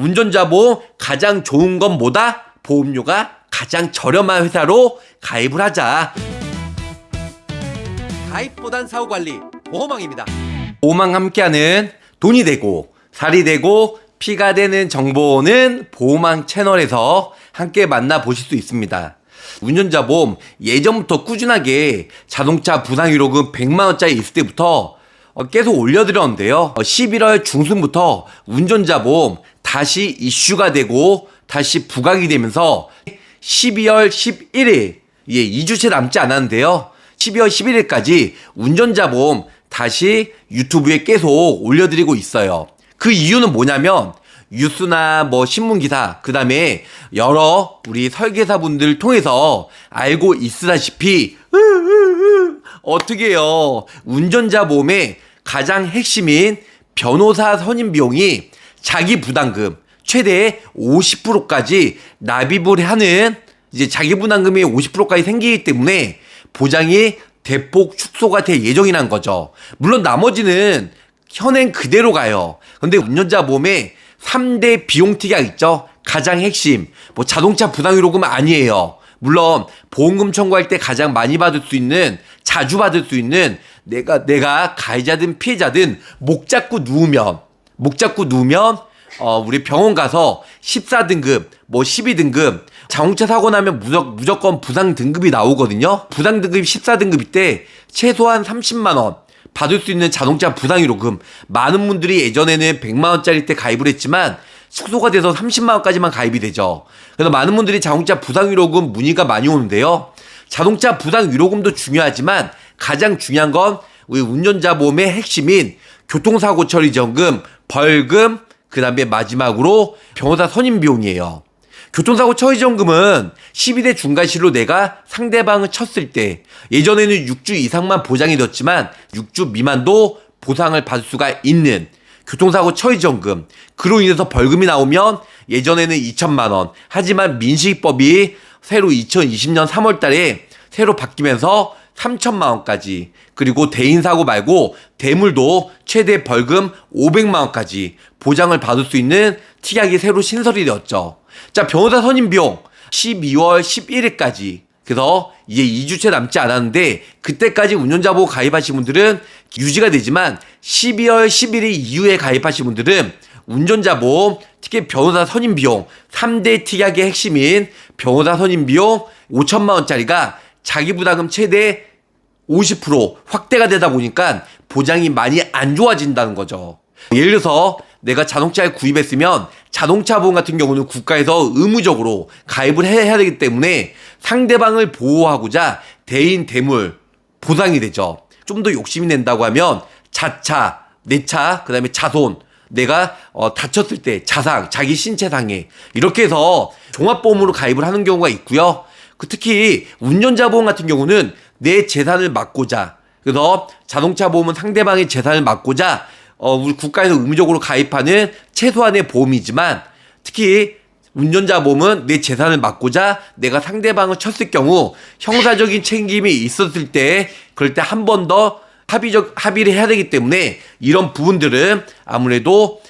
운전자 보험 가장 좋은 건 뭐다? 보험료가 가장 저렴한 회사로 가입을 하자. 가입보단 사후관리 보험왕입니다. 보험왕 함께하는 돈이 되고 살이 되고 피가 되는 정보는 보험왕 채널에서 함께 만나보실 수 있습니다. 운전자 보험 예전부터 꾸준하게 자동차 부상위로금 100만원짜리 있을 때부터 계속 올려드렸는데요. 11월 중순부터 운전자 보험 다시 이슈가 되고 다시 부각이 되면서 12월 11일 2주째 남지 않았는데요. 12월 11일까지 운전자 보험 다시 유튜브에 계속 올려드리고 있어요. 그 이유는 뭐냐면 뉴스나 신문기사, 그 다음에 여러 우리 설계사분들 통해서 알고 있으다시피 어떻게 해요? 운전자 보험의 가장 핵심인 변호사 선임 비용이 자기 부담금 최대 50%까지 납입을 하는 자기 부담금이 50%까지 생기기 때문에 보장이 대폭 축소가 될 예정이란 거죠. 물론 나머지는 현행 그대로 가요. 근데 운전자 보험에 3대 비용 특약 있죠. 가장 핵심 자동차 부상위로금은 아니에요. 물론 보험금 청구할 때 가장 많이 받을 수 있는, 자주 받을 수 있는, 내가 가해자든 피해자든 목 잡고 누우면 우리 병원 가서 14등급 12등급 자동차 사고 나면 무조건 부상 등급이 나오거든요. 부상 등급이 14등급일 때 최소한 30만원 받을 수 있는 자동차 부상위로금, 많은 분들이 예전에는 100만원짜리 때 가입을 했지만 축소가 돼서 30만원까지만 가입이 되죠. 그래서 많은 분들이 자동차 부상위로금 문의가 많이 오는데요. 자동차 부상위로금도 중요하지만 가장 중요한 건 우리 운전자 보험의 핵심인 교통사고 처리 지원금, 벌금, 그 다음에 마지막으로 변호사 선임 비용이에요. 교통사고 처리 지원금은 12대 중과실로 내가 상대방을 쳤을 때, 예전에는 6주 이상만 보장이 됐지만 6주 미만도 보상을 받을 수가 있는 교통사고 처리 지원금. 그로 인해서 벌금이 나오면 예전에는 2천만 원, 하지만 민식이법이 새로 2020년 3월 달에 새로 바뀌면서 3천만 원까지, 그리고 대인사고 말고 대물도 최대 벌금 500만 원까지 보장을 받을 수 있는 특약이 새로 신설이 되었죠. 자, 변호사 선임 비용 12월 11일까지. 그래서 이제 2주째 남지 않았는데 그때까지 운전자 보험 가입하신 분들은 유지가 되지만 12월 11일 이후에 가입하신 분들은 운전자 보험, 특히 변호사 선임 비용 3대 특약의 핵심인 변호사 선임 비용 5천만 원짜리가 자기 부담금 최대 50% 확대가 되다 보니까 보장이 많이 안 좋아진다는 거죠. 예를 들어서 내가 자동차를 구입했으면 자동차 보험 같은 경우는 국가에서 의무적으로 가입을 해야 되기 때문에 상대방을 보호하고자 대인 대물 보상이 되죠. 좀 더 욕심이 낸다고 하면 자차, 내 차, 그 다음에 자손, 내가 다쳤을 때 자상, 자기 신체 상해, 이렇게 해서 종합보험으로 가입을 하는 경우가 있고요. 특히 운전자 보험 같은 경우는 내 재산을 막고자, 그래서 자동차 보험은 상대방의 재산을 막고자 우리 국가에서 의무적으로 가입하는 최소한의 보험이지만, 특히 운전자 보험은 내 재산을 막고자 내가 상대방을 쳤을 경우 형사적인 책임이 있었을 때, 그럴 때 한 번 더 합의를 해야 되기 때문에 이런 부분들은 아무래도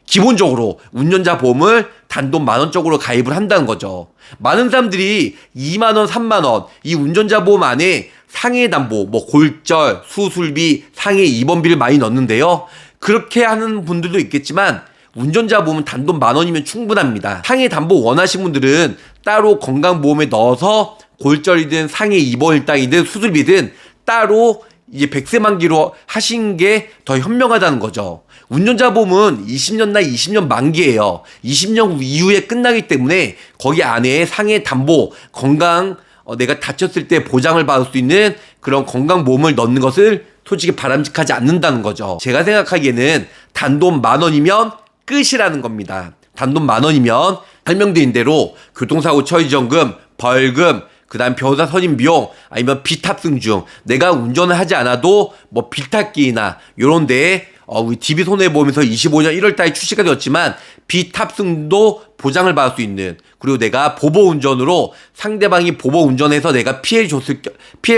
기본적으로 운전자 보험을 단돈 10,000원 쪽으로 가입을 한다는 거죠. 많은 사람들이 2만원, 3만원 이 운전자 보험 안에 상해 담보, 골절, 수술비, 상해 입원비를 많이 넣는데요. 그렇게 하는 분들도 있겠지만 운전자 보험은 단돈 10,000원이면 충분합니다. 상해 담보 원하신 분들은 따로 건강보험에 넣어서 골절이든 상해 입원일당이든 수술비든 따로 이제 100세 만기로 하신 게 더 현명하다는 거죠. 운전자 보험은 20년나 20년 만기예요. 20년 이후에 끝나기 때문에 거기 안에 상해 담보, 건강, 내가 다쳤을 때 보장을 받을 수 있는 그런 건강보험을 넣는 것을 솔직히 바람직하지 않는다는 거죠. 제가 생각하기에는 단돈 10,000원이면 끝이라는 겁니다. 단돈 10,000원이면 설명드린 대로 교통사고 처리 지원금, 벌금, 그 다음 변호사 선임 비용, 아니면 비탑승 중 내가 운전을 하지 않아도 비탁기나 요런 데에 우리 DB손해보험에서 25년 1월달에 출시가 되었지만 비탑승도 보장을 받을 수 있는, 그리고 내가 보보운전으로 상대방이 보보운전해서 내가 피해를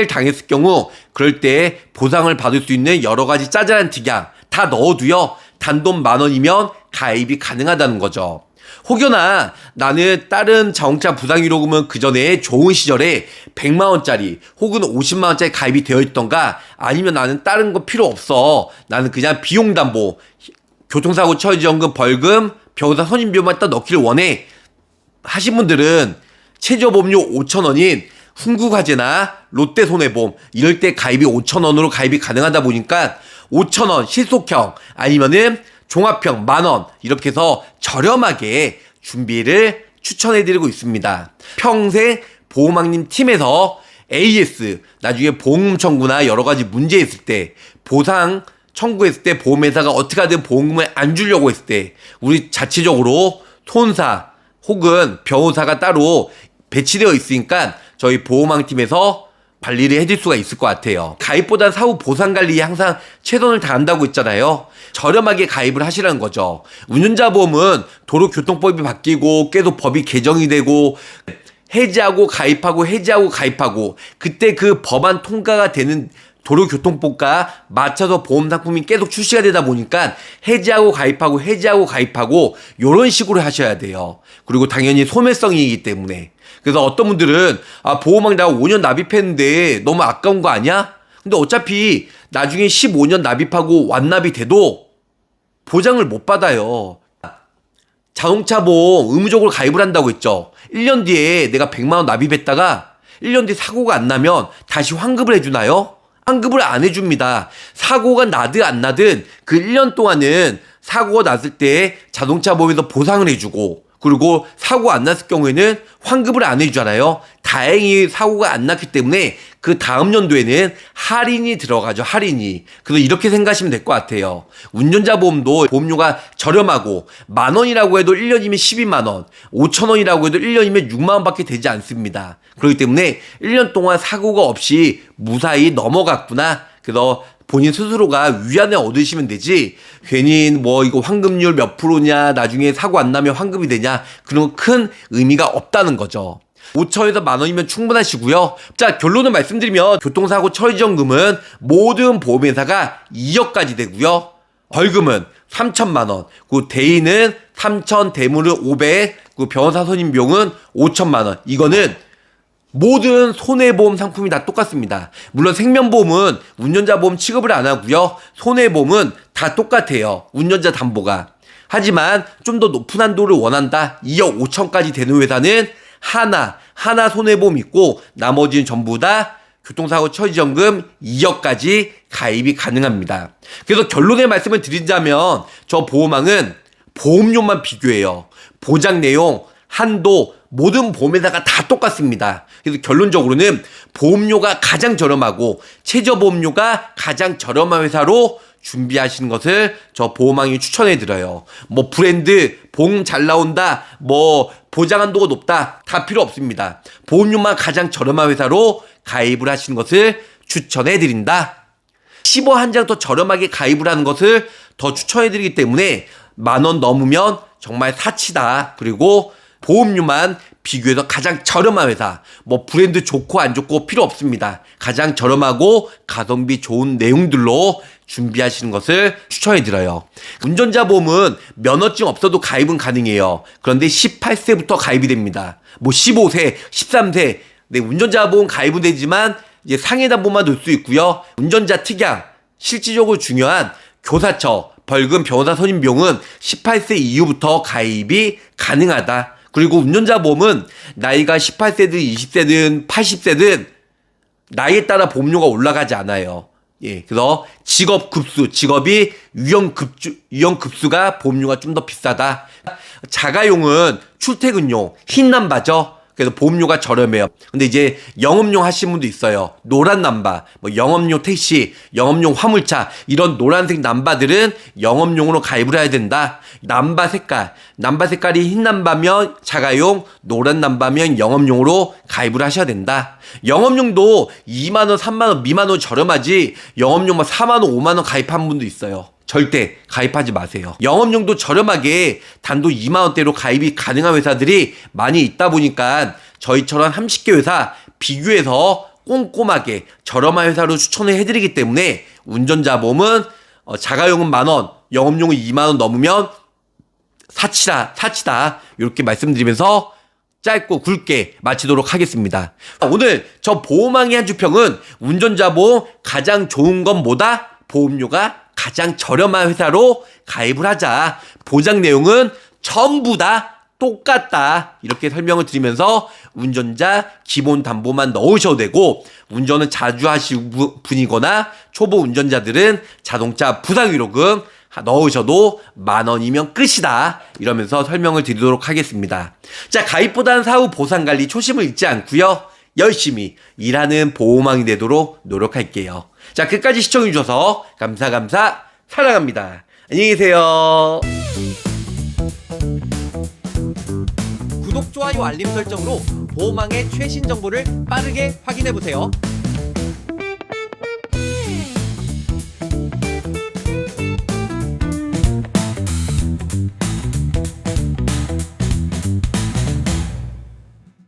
당했을 경우 그럴 때 보상을 받을 수 있는 여러 가지 짜잘한 특약 다 넣어도요 단돈 10,000원이면 가입이 가능하다는 거죠. 혹여나 나는 다른 자동차 부상이로금은 그 전에 좋은 시절에 100만원짜리 혹은 50만원짜리 가입이 되어 있던가, 아니면 나는 다른 거 필요 없어, 나는 그냥 비용담보, 교통사고 처리지원금, 벌금, 변호사 선임비용만 딱 넣기를 원해 하신 분들은 최저보험료 5,000원인 흥국화재나 롯데손해보험 이럴 때 가입이 5,000원으로 가입이 가능하다 보니까 5,000원 실속형 아니면은 종합형 10,000원 이렇게 해서 저렴하게 준비를 추천해드리고 있습니다. 평생 보험왕님 팀에서 AS 나중에 보험 청구나 여러 가지 문제 있을 때, 보상 청구했을 때 보험회사가 어떻게 하든 보험금을 안 주려고 했을 때 우리 자체적으로 손사 혹은 변호사가 따로 배치되어 있으니까 저희 보험왕팀에서 관리를 해줄 수가 있을 것 같아요. 가입보단 사후 보상 관리에 항상 최선을 다한다고 했잖아요. 저렴하게 가입을 하시라는 거죠. 운전자 보험은 도로교통법이 바뀌고 계속 법이 개정이 되고 해지하고 가입하고 해지하고 가입하고, 그때 그 법안 통과가 되는 도로교통법과 맞춰서 보험 상품이 계속 출시가 되다 보니까 해지하고 가입하고 해지하고 가입하고 요런 식으로 하셔야 돼요. 그리고 당연히 소멸성이기 때문에. 그래서 어떤 분들은 보험왕 나 5년 납입했는데 너무 아까운 거 아니야? 근데 어차피 나중에 15년 납입하고 완납이 돼도 보장을 못 받아요. 자동차 보험 의무적으로 가입을 한다고 했죠. 1년 뒤에 내가 100만원 납입했다가 1년 뒤에 사고가 안 나면 다시 환급을 해주나요? 환급을 안 해줍니다. 사고가 나든 안 나든 그 1년 동안은 사고가 났을 때 자동차 보험에서 보상을 해주고, 그리고 사고가 안 났을 경우에는 환급을 안 해주잖아요. 다행히 사고가 안 났기 때문에 그 다음 연도에는 할인이 들어가죠. 할인이. 그래서 이렇게 생각하시면 될 것 같아요. 운전자 보험도 보험료가 저렴하고 10,000원이라고 해도 1년이면 12만원, 5,000원이라고 해도 1년이면 6만원 밖에 되지 않습니다. 그렇기 때문에 1년 동안 사고가 없이 무사히 넘어갔구나. 그래서 본인 스스로가 위안을 얻으시면 되지, 괜히 뭐 이거 환급률 몇 프로냐, 나중에 사고 안 나면 환급이 되냐, 그런 거 큰 의미가 없다는 거죠. 5,000원에서 10,000원이면 충분하시고요. 자, 결론을 말씀드리면 교통사고 처리지원금은 모든 보험회사가 2억까지 되고요. 벌금은 3,000만원, 그 대인은 3,000, 대물은 500, 그 변호사 선임비용은 5,000만원. 이거는 모든 손해보험 상품이 다 똑같습니다. 물론 생명보험은 운전자 보험 취급을 안 하고요. 손해보험은 다 똑같아요. 운전자 담보가. 하지만 좀 더 높은 한도를 원한다, 2억 5천까지 되는 회사는 하나 손해보험 있고, 나머지는 전부 다 교통사고 처리지원금 2억까지 가입이 가능합니다. 그래서 결론의 말씀을 드리자면 저 보험왕은 보험료만 비교해요. 보장 내용, 한도, 모든 보험회사가 다 똑같습니다. 그래서 결론적으로는 보험료가 가장 저렴하고 최저보험료가 가장 저렴한 회사로 준비하시는 것을 저 보험왕이 추천해드려요. 뭐 브랜드, 보험 잘 나온다, 뭐 보장 한도가 높다, 다 필요 없습니다. 보험료만 가장 저렴한 회사로 가입을 하시는 것을 추천해드린다. 10원 한 장 더 저렴하게 가입을 하는 것을 더 추천해드리기 때문에 10,000원 넘으면 정말 사치다. 그리고 보험료만 비교해서 가장 저렴한 회사, 뭐 브랜드 좋고 안 좋고 필요 없습니다. 가장 저렴하고 가성비 좋은 내용들로 준비하시는 것을 추천해드려요. 운전자 보험은 면허증 없어도 가입은 가능해요. 그런데 18세부터 가입이 됩니다. 뭐 15세, 13세, 네, 운전자 보험 가입은 되지만 이제 상해담보만 넣을 수 있고요. 운전자 특약, 실질적으로 중요한 교사처, 벌금, 변호사 선임비용은 18세 이후부터 가입이 가능하다. 그리고 운전자 보험은 나이가 18세든 20세든 80세든 나이에 따라 보험료가 올라가지 않아요. 예, 그래서 직업이 유형급수가 보험료가 좀 더 비싸다. 자가용은 출퇴근용, 흰 남바죠. 그래서 보험료가 저렴해요. 근데 이제 영업용 하시는 분도 있어요. 노란 남바, 뭐 영업용 택시, 영업용 화물차, 이런 노란색 남바들은 영업용으로 가입을 해야 된다. 남바 색깔이 흰 남바면 자가용, 노란 남바면 영업용으로 가입을 하셔야 된다. 영업용도 2만원, 3만원 미만원 저렴하지, 영업용 4만원, 5만원 가입한 분도 있어요. 절대 가입하지 마세요. 영업용도 저렴하게 단돈 2만원대로 가입이 가능한 회사들이 많이 있다 보니까 저희처럼 30개 회사 비교해서 꼼꼼하게 저렴한 회사로 추천을 해드리기 때문에 운전자 보험은 자가용은 10,000원, 영업용은 2만원 넘으면 사치다 이렇게 말씀드리면서 짧고 굵게 마치도록 하겠습니다. 오늘 저 보험왕의 한 주평은 운전자 보험 가장 좋은 건 뭐다? 보험료가 가장 저렴한 회사로 가입을 하자. 보장 내용은 전부 다 똑같다. 이렇게 설명을 드리면서 운전자 기본 담보만 넣으셔도 되고, 운전은 자주 하시는 분이거나 초보 운전자들은 자동차 부상위로금 넣으셔도 10,000원이면 끝이다. 이러면서 설명을 드리도록 하겠습니다. 자, 가입보단 사후 보상관리 초심을 잊지 않고요, 열심히 일하는 보험왕이 되도록 노력할게요. 자, 끝까지 시청해주셔서 감사 사랑합니다. 안녕히 계세요. 구독, 좋아요, 알림 설정으로 보험왕의 최신 정보를 빠르게 확인해보세요.